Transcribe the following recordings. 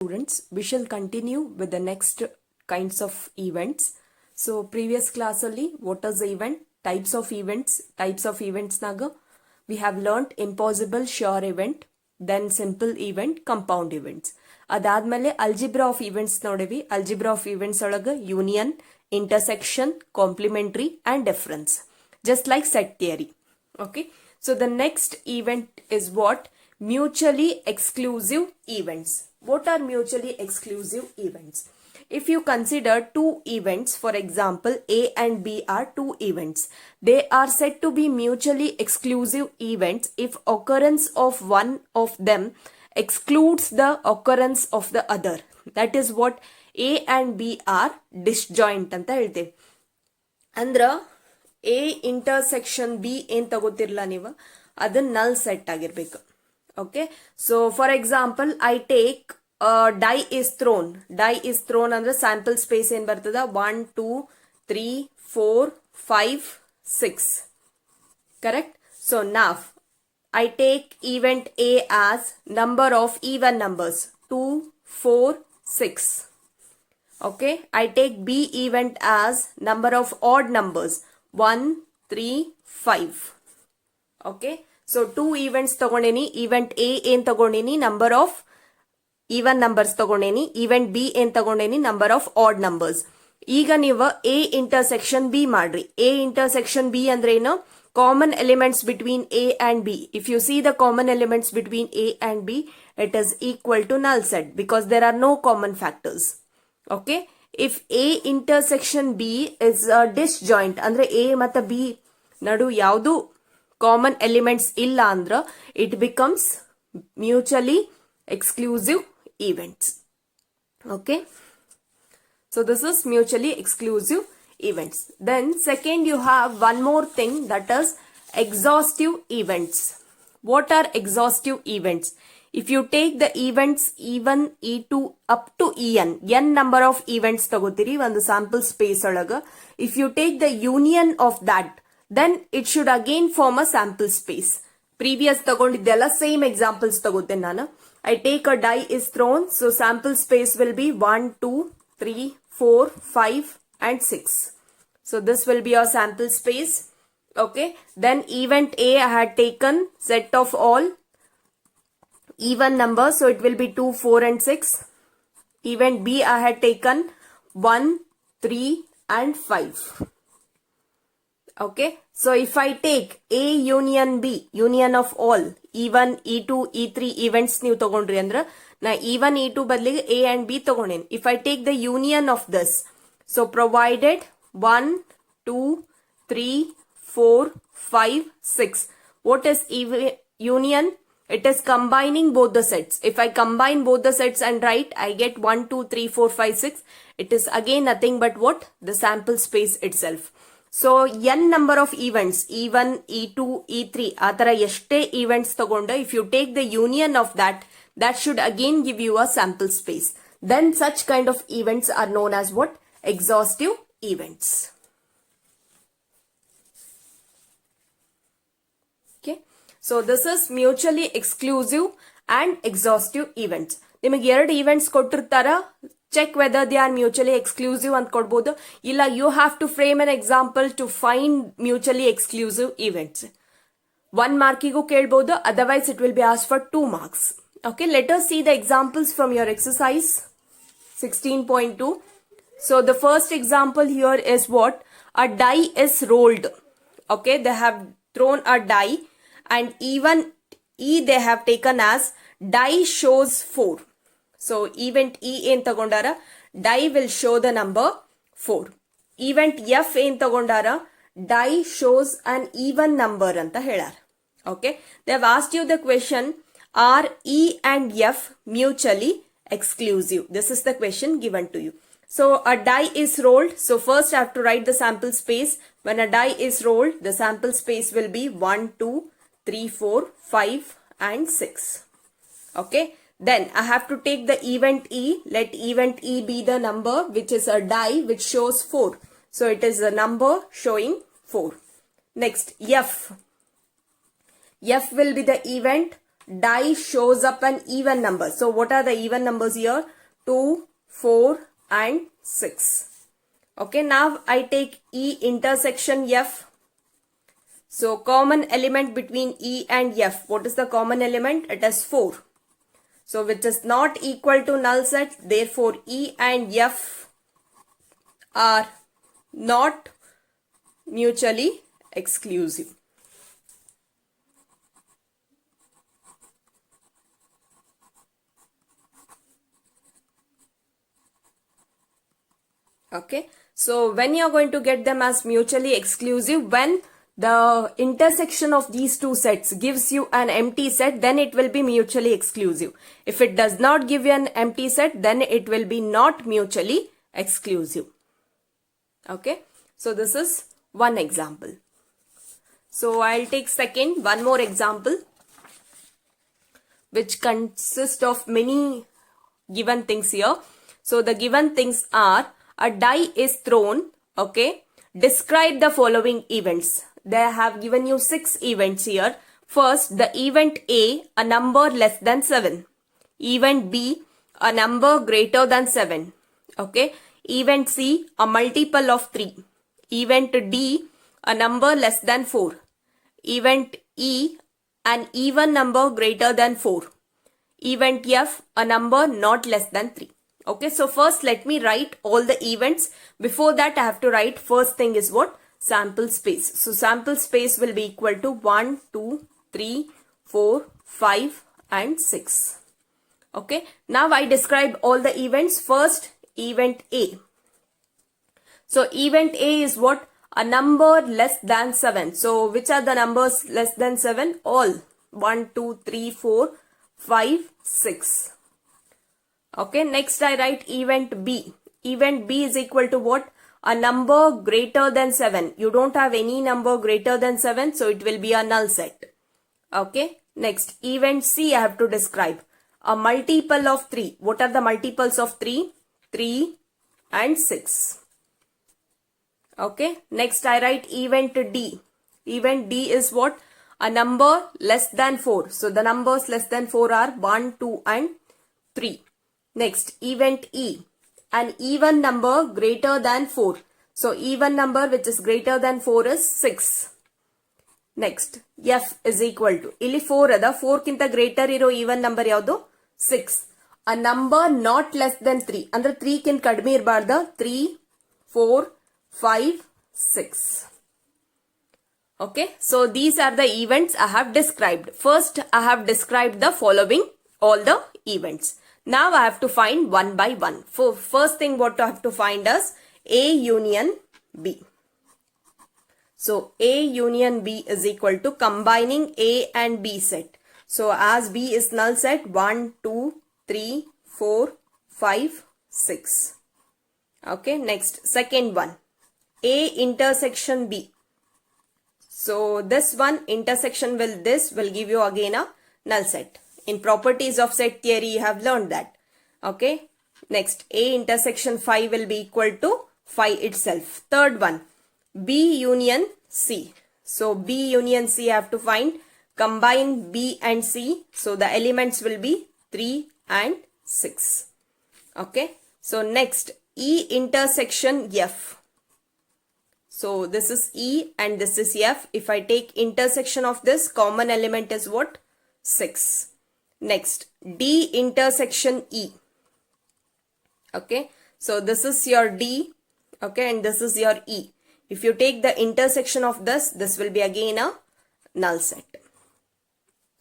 Students, we shall continue with the next kinds of events. So previous class ಅಲ್ಲಿ what is the event, types of events naga we have learnt impossible sure event, then simple event, compound events. ಅದಾದ್ಮೇಲೆ algebra of events ನೋಡಿವಿ. algebra of events ಒಳಗ union, intersection, complementary and difference, just like set theory. Okay, so the next event is what? Mutually exclusive events. What are mutually exclusive events? If you consider two events, for example, A and B are two events. They are said to be mutually exclusive events if occurrence of one of them excludes the occurrence of the other. That is what A and B are disjoint ಅಂತ ಹೇಳ್ತೇವೆ. ಅಂದ್ರ A intersection B ಏನ್ ತಗೋತಿರ್ಲ ನೀವು, ಅದು null set ಆಗಿರ್ಬೇಕು. Okay, so for example, I take die is thrown ಅಂದ್ರೆ sample space ಏನ್ ಬರ್ತದ 1 2 3 4 5 6, correct? So now I take event A as number of even numbers 2 4 6. Okay, I take B event as number of odd numbers 1 3 5. Okay, so two events ತಗೊಂಡೇನಿ. event A ಏನ್ ತಗೊಂಡೇನಿ, number of even numbers ತಗೊಂಡೇನಿ. event B ಏನ್ ತಗೊಂಡೇನಿ, number of odd numbers. ಈಗ ನೀವು A intersection B ಮಾಡ್ರಿ. A intersection B ಅಂದ್ರೆ ಏನು? Common elements between A and B. If you see the common elements between A and B, it is equal to null set because there are no common factors. Okay, if A intersection B is a disjoint ಅಂದ್ರೆ A ಮತ್ತು B ನಡು ಯಾವುದು common elements ಇಲ್ಲ ಅಂದ್ರ it becomes mutually exclusive events. Okay, so this is mutually exclusive events. Then second, you have one more thing, that is exhaustive events. What are exhaustive events? If you take the events E1 E2 up to n number of events ತಗೋತೀರಿ ಒಂದು sample space ಒಳಗ. If you take the union of that, then it should again form a sample space. Previous ತಗೊಂಡಿದ್ದೆಲ್ಲ same examples ತಗೋತೇನೆ ನಾನು. I take a die is thrown, so sample space will be 1 2 3 4 5 and 6. So this will be our sample space. Okay, then event A I had taken set of all even numbers, so it will be 2 4 and 6. Event B I had taken 1 3 and 5. Okay, so if I take A union B, union of all E1 E2 E3 events ನೀವು ತಗೊಂಡ್ರಿ ಅಂದ್ರ ನಾ E1 E2 ಬದಲಿಗೆ A and B ತಗೊಂಡೇನಿ. If I take the union of this, so provided 1 2 3 4 5 6, what is union? It is combining both the sets. If I combine both the sets and write, I get 1 2 3 4 5 6. It is again nothing but what? The sample space itself. So n number of events E1 E2 E3 ಆತರ ಎಷ್ಟೇ events ತಗೊಂಡ, if you take the union of that should again give you a sample space. Then such kind of events are known as what? Exhaustive events. Okay, so this is mutually exclusive and exhaustive events. ನಿಮಗೆ ಎರಡು events ಕೊಟ್ಟಿರ್ತಾರ, check whether they are mutually exclusive ಅಂತ ಕೊಡ್ಬೋದು. ಇಲ್ಲ, you have to frame an example to find mutually exclusive events. 1 markiಗೂ ಕೇಳ್ಬೋದು, otherwise it will be asked for 2 marks. Okay, let us see the examples from your exercise 16.2. So the first example here is what? A die is rolled. Okay, they have thrown a die and even E they have taken as die shows 4. So event E ಏನ್ ತಗೊಂಡಾರ, die will show the number 4. event F ಏನ್ ತಗೊಂಡಾರ, die shows an even number ಅಂತ ಹೇಳಾರ. Okay, they have asked you the question, are E and F mutually exclusive? This is the question given to you. So a die is rolled, so first I have to write the sample space. When a die is rolled, the sample space will be 1 2 3 4 5 and 6. Okay, then I have to take the event E. Let event E be the number which is a die which shows 4. So it is a number showing 4. Next, F. F will be the event die shows up an even number. So what are the even numbers here? 2, 4 and 6. Okay, now I take E intersection F. So common element between E and F. What is the common element? It is 4. So which is not equal to null set. Therefore E and F are not mutually exclusive. Okay, so when you are going to get them as mutually exclusive, when the intersection of these two sets gives you an empty set, then it will be mutually exclusive. If it does not give you an empty set, then it will be not mutually exclusive. Okay, so this is one example. So I'll take one more example, which consists of many given things here. So the given things are, a die is thrown. Okay, describe the following events. They have given you 6 events here. First, the event A, a number less than 7. Event B, a number greater than 7. Okay, event C, a multiple of 3. Event D, a number less than 4. Event E, an even number greater than 4. Event F, a number not less than 3. Okay, so first let me write all the events. Before that, I have to write first thing is what? Sample space. So sample space will be equal to 1, 2, 3, 4, 5 and 6. Okay, now I describe all the events. First, event A. So event A is what? A number less than 7. So which are the numbers less than 7? All. 1, 2, 3, 4, 5, 6. Okay, next I write event B. Event B is equal to what? A number greater than 7. You don't have any number greater than 7, so it will be a null set. Okay, next event C I have to describe. A multiple of 3. What are the multiples of 3? 3 and 6. Okay, next I write event D. Event D is what? A number less than 4. So the numbers less than 4 are 1, 2 and 3. Next, event E, an even number greater than 4. So even number which is greater than 4 is 6. Next, F is equal to, ಇಲ್ಲಿ 4 ಅದ, 4 ಕಿಂತ greater ಇರೋ even number ಯಾವುದು? 6. A number not less than 3. ಅಂದ್ರೆ 3 ಕಿಂತ ಕಡಿಮೆ ಇರಬಾರ್ದ. 3, 4, 5, 6. Okay, so these are the events I have described. First, I have described the following, all the events. Now I have to find one by one. For first thing what I have to find is A union B. So A union B is equal to combining A and B set. So as B is null set, 1, 2, 3, 4, 5, 6. Okay, next second one. A intersection B. So this one intersection this will give you again a null set. In properties of set theory, you have learned that. Okay. Next, A intersection 5 will be equal to 5 itself. Third one, B union C. So B union C I have to find. Combine B and C. So the elements will be 3 and 6. Okay. So next, E intersection F. So this is E and this is F. If I take intersection of this, common element is what? 6. Next, D intersection E. Okay, so this is your D. Okay, and this is your E. If you take the intersection of this will be again a null set.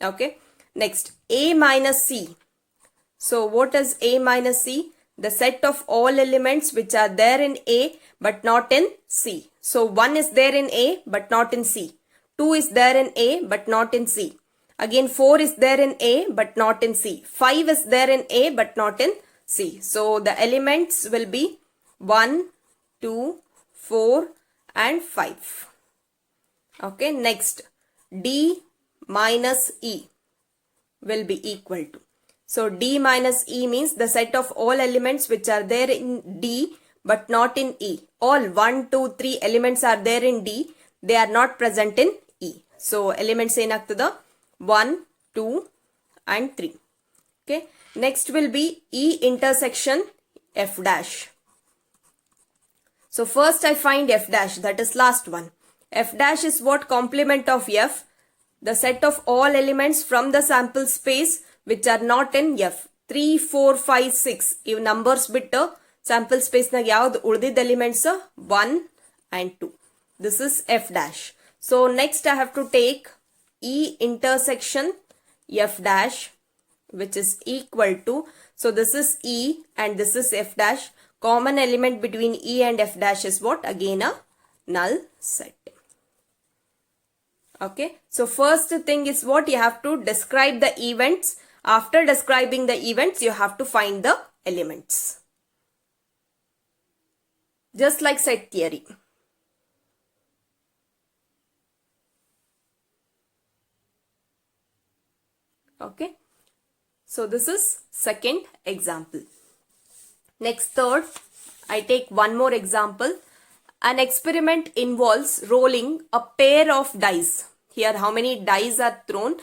Okay, next, A minus C. So what is A minus C? The set of all elements which are there in A but not in C. So 1 is there in A but not in C. 2 is there in A but not in C. Again 4 is there in A but not in C. 5 is there in A but not in C. So the elements will be 1, 2, 4 and 5. Okay, next D minus E will be equal to. So D minus E means the set of all elements which are there in D but not in E. All 1, 2, 3 elements are there in D. They are not present in E. So elements ಏನಾಗ್ತದ 1, 2, and 3. Okay. Next will be E intersection F dash. So first I find F dash, that is last one. F dash is what? Complement of F, the set of all elements from the sample space which are not in F. 3, 4, 5, 6. If numbers bitter, sample space na yaud urdid elements 1 and 2. This is F dash. So next I have to take E intersection F dash, which is equal to, so this is E and this is F dash. Common element between E and F dash is what? Again a null set. Okay. So first thing is what? You have to describe the events. After describing the events, you have to find the elements. Just like set theory. Okay. So this is second example. Next, third, I take one more example. An experiment involves rolling a pair of dice. Here how many dice are thrown?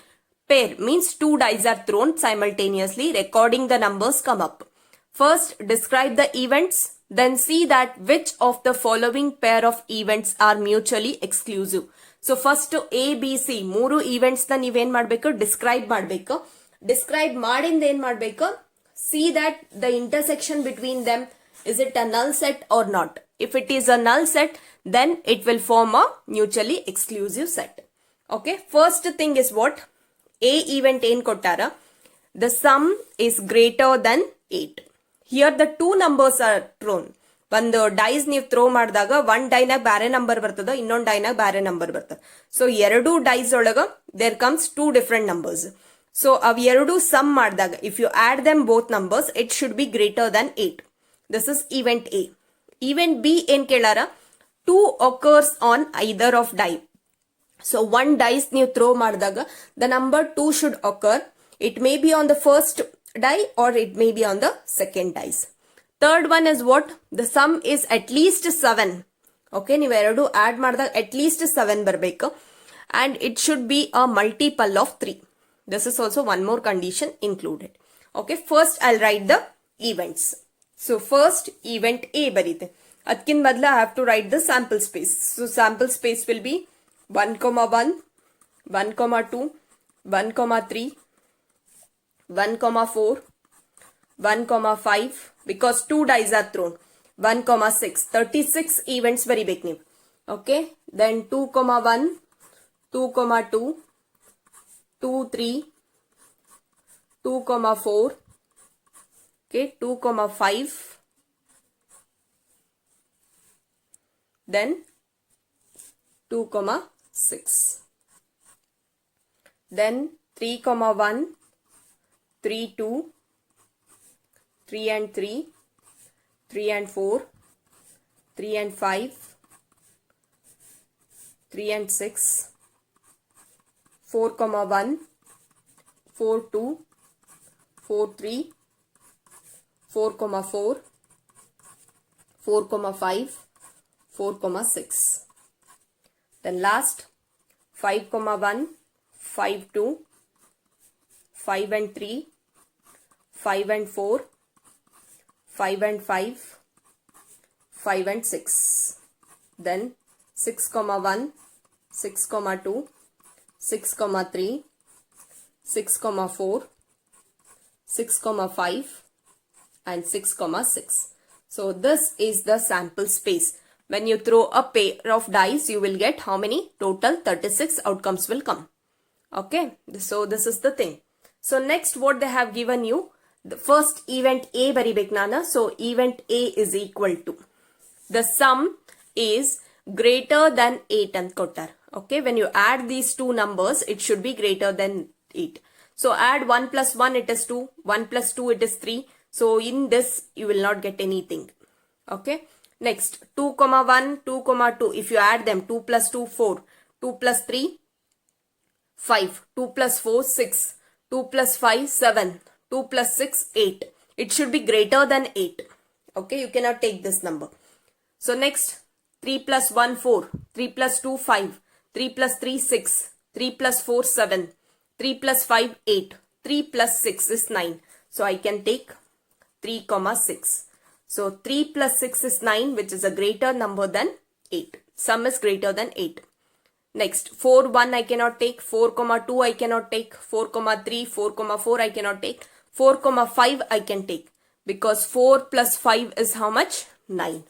Pair means 2 dice are thrown simultaneously. Recording the numbers come up. First describe the events. Then see that which of the following pair of events are mutually exclusive. So first A, B, C 3 events na ನೀವೇನ್ ಮಾಡಬೇಕು? Describe ಮಾಡಬೇಕು. Describe ಮಾಡಿಂದ ಏನ್ ಮಾಡಬೇಕು? See that the intersection between them, is it a null set or not? If it is a null set, then it will form a mutually exclusive set. Okay. First thing is what? A event ಏನ್ ಕೊಟ್ಟಾರ? The sum is greater than 8. Here the two numbers are thrown. ಒಂದು dies ನೀವು throw ಮಾಡಿದಾಗ ಒಂದ್ ಡೈನಾಗ ಬ್ಯಾರೆ number ಬರ್ತದ, ಇನ್ನೊಂದು ಡೈನಾಗ ಬ್ಯಾರೆ ನಂಬರ್ ಬರ್ತದ. ಸೊ ಎರಡು ಡೈಸ್ ಒಳಗ there comes 2 different numbers. So ಅವ್ ಎರಡು ಸಮ್ ಮಾಡಿದಾಗ if you add them both numbers it should be greater than 8. This is event A. Event B ಏನ್ ಕೇಳಾರ? 2 occurs on either of die. So one dice ನೀವು throw ಮಾಡಿದಾಗ the number 2 should occur. It may be on the first die or it may be on the second dice. Third one is what? The sum is at least 7. Okay, ನೀವು ಎರಡು add ಮಾಡಿದಾಗ at least 7 ಬರಬೇಕು. And it should be a multiple of 3. This is also one more condition included. Okay, first I'll write the events. So first event A ಬರೀತೆ. ಅದಕ್ಕಿಂತ ಬದಲು I have to write the sample space. So sample space will be 1, 1, 1, 2, 1, 3, 1, 4, 1, 5, because 2 dice are thrown. 1, 6, 36 events ಬರಿಬೇಕು ನೀವು. Okay, then 2, 1, 2, 2, 2, 3, 2, 4, okay, 2, 5, then 2, 6, then 3, 1, 3, 2, 3 and 3, 3 and 4, 3 and 5, 3 and 6, 4, 1, 4, 2, 4, 3, 4, 4, 4, 5, 4, 6. Then last 5, 1, 5, 2, 5 and 3, 5 and 4, 5 and 5, 5 and 6. Then 6, 1, 6, 2, 6, 3, 6, 4, 6, 5 and 6, 6. So this is the sample space. When you throw a pair of dice, you will get how many? Total 36 outcomes will come. Okay. So this is the thing. So next what they have given you, the first event A baribek nana. So event A is equal to, the sum is greater than 8 and kotar. Okay, when you add these two numbers, it should be greater than 8. So add 1 plus 1, it is 2. 1 plus 2, it is 3. So in this, you will not get anything. Okay. Next, 2, 1, 2, 2. If you add them, 2 plus 2, 4. 2 plus 3, 5. 2 plus 4, 6. 2 plus 5, 7. 2 plus 6, 8. It should be greater than 8. Okay, you cannot take this number. So next, 3 plus 1, 4. 3 plus 2, 5. 3 plus 3, 6. 3 plus 4, 7. 3 plus 5, 8. 3 plus 6 is 9. So I can take 3 comma 6. So 3 plus 6 is 9, which is a greater number than 8. Sum is greater than 8. Next, 4, 1 I cannot take, 4, comma 2 I cannot take, 4, comma 3, 4, comma 4 I cannot take, 4, comma 5 I can take, because 4 plus 5 is how much? 9.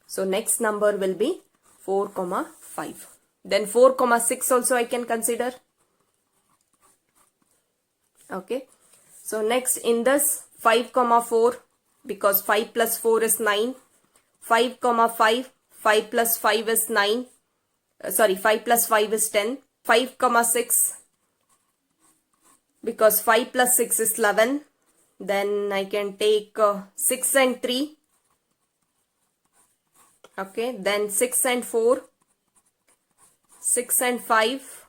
So next number will be 4, comma 5. Then 4, comma 6 also I can consider. Okay. So next in this 5, comma 4, because 5 plus 4 is 9. 5, comma 5, 5 plus 5 is 9. 5 plus 5 is 10. 5, comma 6, because 5 plus 6 is 11. Then I can take 6 and 3. Okay, then 6 and 4, 6 and 5,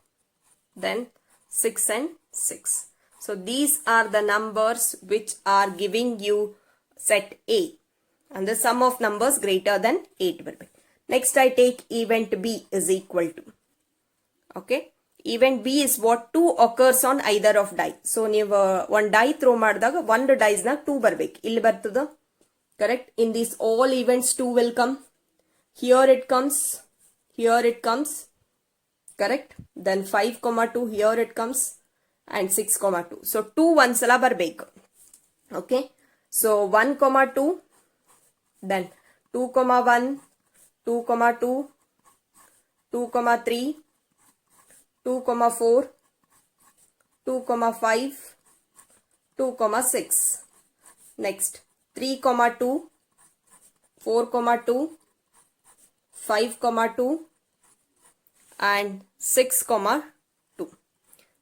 then 6 and 6. So these are the numbers which are giving you set A, and the sum of numbers greater than 8 will be. Next I take event B is equal to. Okay, event B is what? 2 occurs on either of die. So ನೀವು one die throw ಮಾಡಿದಾಗ ಒಂದು dice ನ 2 ಬರಬೇಕು. ಇಲ್ಲಿ ಬರ್ತದ? Correct. In these all events 2 will come. Here it comes. Here it comes. Correct. Then 5, 2 here it comes. And 6, 2. So 2 ಒಂದ್ಸಲ ಬರಬೇಕು. Okay. So 1, 2. Then 2, 1. 2, 2. 2, 3. 2, 4. 2, 5. 2, 6. Next 3, 2. 4, 2. 5, 2. And 6, 2.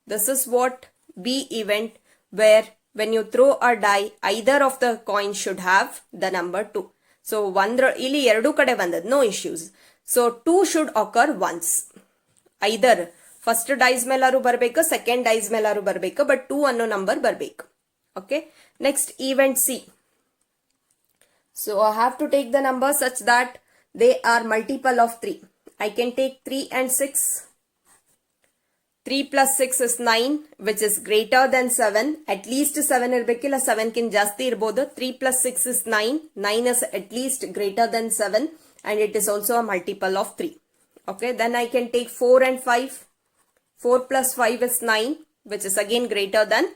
This is what B event, where when you throw a die, either of the coins should have the number 2. So ಇಲ್ಲಿ ಎರಡು ಕಡೆ ಬಂದದ್ದು, no issues. So 2 should occur once. Either first dice ಮೇಲಾರು ಬರಬೇಕು, second dice ಮೇಲಾರು ಬರಬೇಕು, but 2 ಅನ್ನೋ number ಬರಬೇಕು. Okay. Next event C. So I have to take the number such that they are multiple of 3. I can take 3 and 6. 3 plus 6 is 9, which is greater than 7. At least 7 ಇರಬೇಕಿಲ್ಲ, 7 ಕಿಂತ ಜಾಸ್ತಿ ಇರಬಹುದು. 3 plus 6 is 9. 9 is at least greater than 7, and it is also a multiple of 3. Okay, then I can take 4 and 5. 4 plus 5 is 9, which is again greater than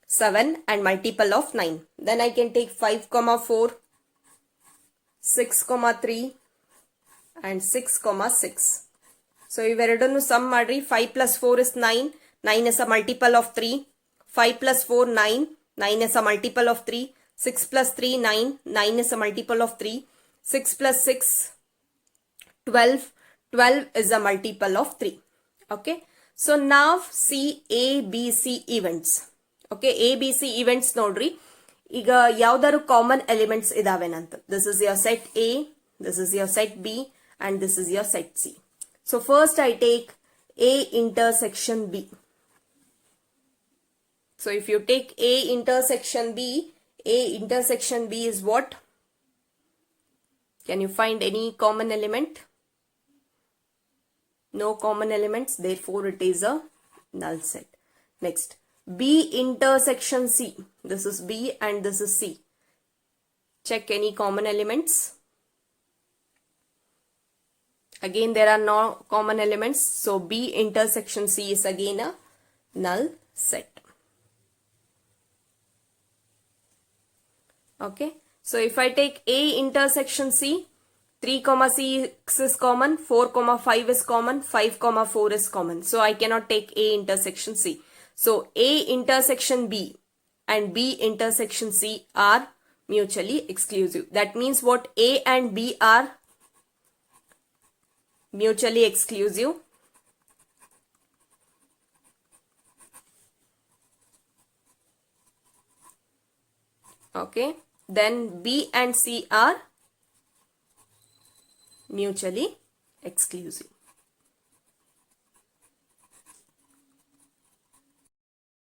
7 and multiple of 9. Then I can take 5, 4, 6, 3 and 6, 6. So ಇವೆರಡನ್ನು sum ಮಾಡ್ರಿ. 5 plus 4 is 9. 9 is a multiple of 3. 5 plus 4, 9. 9 is a multiple of 3. 6 plus 3, 9. 9 is a multiple of 3. 6 plus 6, 12. 12 is a multiple of 3. Okay. So now see A, B, C events. Okay. A, B, C events ನೋಡ್ರಿ. ಈಗ ಯಾವ್ದಾರು common elements ಇದಾವೆನಂತ. This is your set A. This is your set B. And this is your set C. So first I take A intersection B. So if you take A intersection B is what? Can you find any common element? No common elements, therefore it is a null set. Next, B intersection C. This is B and this is C. Check any common elements. Again, there are no common elements. So B intersection C is again a null set. Okay. So if I take A intersection C, 3, 6 is common, 4, 5 is common, 5, 4 is common. So I cannot take A intersection C. So A intersection B and B intersection C are mutually exclusive. That means what? A and B are mutually exclusive. Okay. Then B and C are mutually exclusive.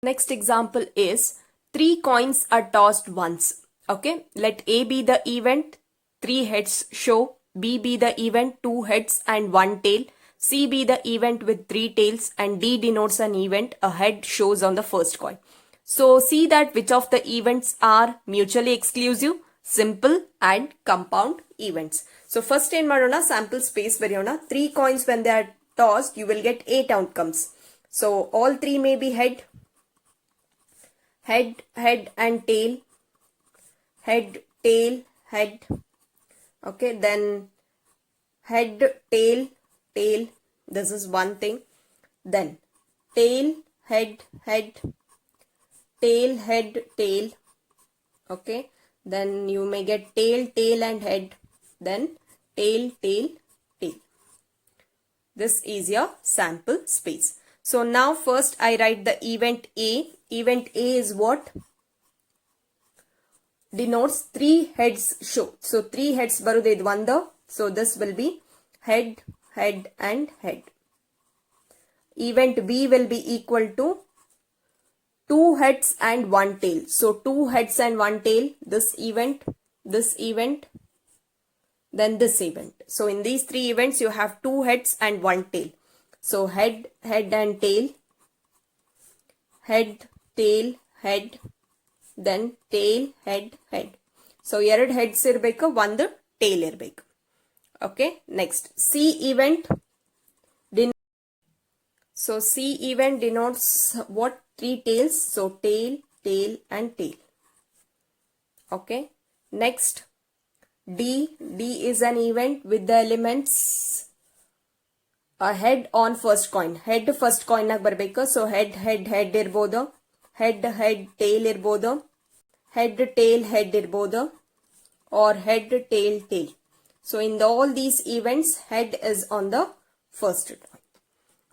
Next example is 3 coins are tossed once. Okay. Let A be the event, 3 heads show. B be the event, 2 heads and 1 tail. C be the event with 3 tails, and D denotes an event, a head shows on the first coin. So see that which of the events are mutually exclusive, simple and compound events. So first in Madonna sample space variona 3 coins when they are tossed you will get 8 outcomes. So all 3 may be head, and tail, head, tail, head. Okay, then head, tail, tail. This is one thing. Then tail, head, tail, head, tail. Okay, then you may get tail, tail and head. Then tail, tail, tail. This is your sample space. So now first I write the event A. Event A is what? Denotes 3 heads show. So 3 heads barude one. So this will be head, head and head. Event B will be equal to 2 heads and 1 tail. So 2 heads and 1 tail. This event, then this event. So in these 3 events you have 2 heads and 1 tail. So head, head and tail, head, tail, head, then tail, head, head. So 2 heads irbeku, 1 tail irbeku. Okay, next C event. So C event denotes what? 3 tails. So tail, tail and tail. Okay, next D. D is an event with the elements a head on first coin. Head first coin nag barbeku. So head, head, head irbodu. Head, head, tail irbodu. Head, tail, head irbodu. Or head, tail, tail. So in all these events, head is on the first coin.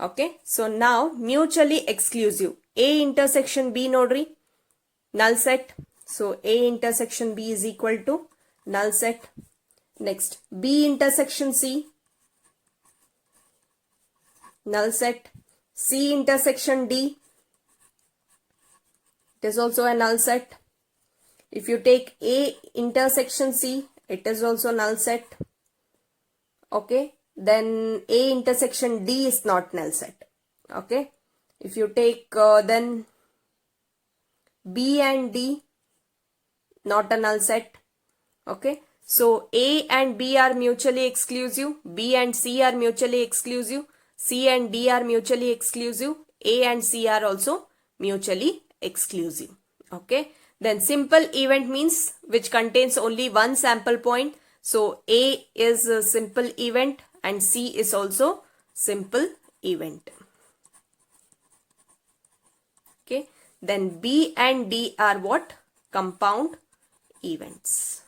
Okay. So now mutually exclusive. A intersection B nodri. Null set. So A intersection B is equal to null set. Next B intersection C. Null set. C intersection D. It is also a null set. If you take A intersection C, it is also null set. Okay. Then A intersection D is not null set. Okay. If you take then B and D, not a null set. Okay. So A and B are mutually exclusive. B and C are mutually exclusive. C and D are mutually exclusive. A and C are also mutually exclusive. Okay. Then simple event means which contains only one sample point. So A is a simple event and C is also simple event. Okay. Then B and D are what? Compound events.